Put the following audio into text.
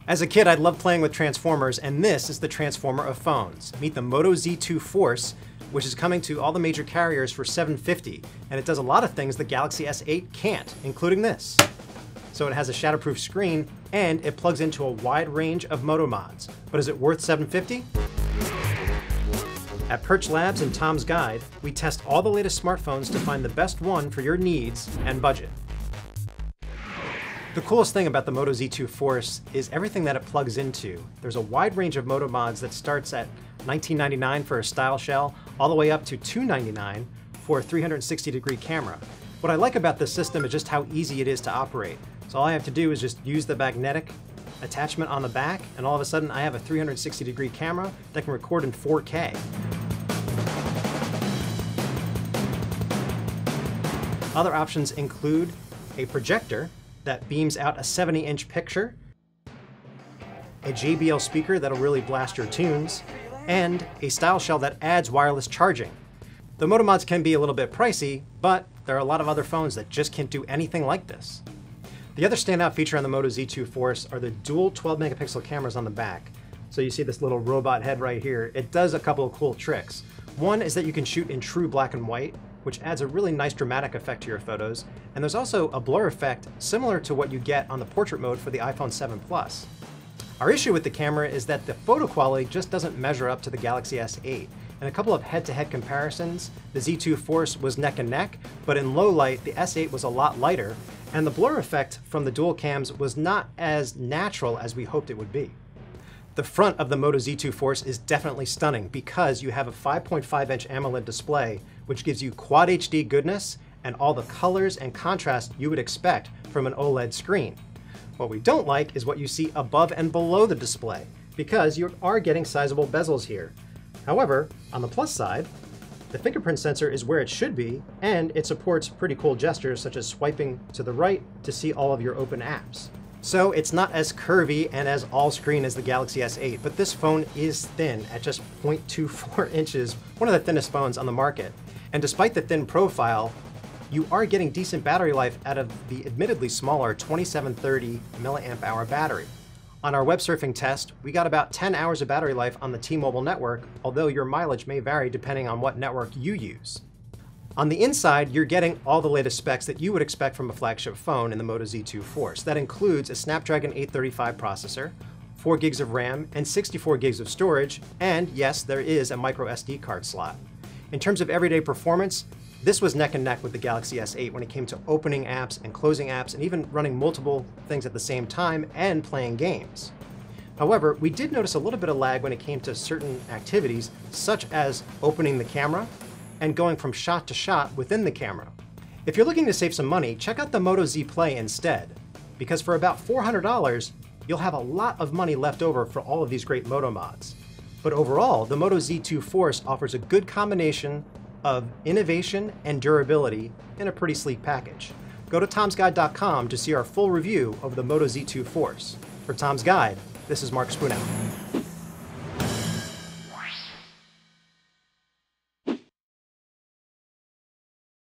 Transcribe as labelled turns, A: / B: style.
A: As a kid, I loved playing with Transformers, and this is the Transformer of phones. Meet the Moto Z2 Force, which is coming to all the major carriers for $750, and it does a lot of things the Galaxy S8 can't, including this. So it has a shatterproof screen, and it plugs into a wide range of Moto Mods. But is it worth $750? At Perch Labs and Tom's Guide, we test all the latest smartphones to find the best one for your needs and budget. The coolest thing about the Moto Z2 Force is everything that it plugs into. There's a wide range of Moto Mods that starts at $19.99 for a style shell, all the way up to $299 for a 360-degree camera. What I like about this system is just how easy it is to operate. So all I have to do is just use the magnetic attachment on the back, and all of a sudden I have a 360-degree camera that can record in 4K. Other options include a projector that beams out a 70-inch picture, a JBL speaker that'll really blast your tunes, and a style shell that adds wireless charging. The Moto Mods can be a little bit pricey, but there are a lot of other phones that just can't do anything like this. The other standout feature on the Moto Z2 Force are the dual 12-megapixel cameras on the back. So you see this little robot head right here. It does a couple of cool tricks. One is that you can shoot in true black and white, which adds a really nice dramatic effect to your photos. And there's also a blur effect similar to what you get on the portrait mode for the iPhone 7 Plus. Our issue with the camera is that the photo quality just doesn't measure up to the Galaxy S8. In a couple of head-to-head comparisons, the Z2 Force was neck and neck, but in low light, the S8 was a lot lighter, and the blur effect from the dual cams was not as natural as we hoped it would be. The front of the Moto Z2 Force is definitely stunning because you have a 5.5-inch AMOLED display, which gives you Quad HD goodness and all the colors and contrast you would expect from an OLED screen. What we don't like is what you see above and below the display, because you are getting sizable bezels here. However, on the plus side, the fingerprint sensor is where it should be, and it supports pretty cool gestures such as swiping to the right to see all of your open apps. So it's not as curvy and as all-screen as the Galaxy S8, but this phone is thin at just 0.24 inches, one of the thinnest phones on the market. And despite the thin profile, you are getting decent battery life out of the admittedly smaller 2730 mAh battery. On our web surfing test, we got about 10 hours of battery life on the T-Mobile network, although your mileage may vary depending on what network you use. On the inside, you're getting all the latest specs that you would expect from a flagship phone in the Moto Z2 Force. That includes a Snapdragon 835 processor, 4 gigs of RAM, and 64 gigs of storage, and yes, there is a micro SD card slot. In terms of everyday performance, this was neck and neck with the Galaxy S8 when it came to opening apps and closing apps and even running multiple things at the same time and playing games. However, we did notice a little bit of lag when it came to certain activities, such as opening the camera and going from shot to shot within the camera. If you're looking to save some money, check out the Moto Z Play instead, because for about $400, you'll have a lot of money left over for all of these great Moto Mods. But overall, the Moto Z2 Force offers a good combination of innovation and durability in a pretty sleek package. Go to tomsguide.com to see our full review of the Moto Z2 Force. For Tom's Guide, this is Mark Spoonout.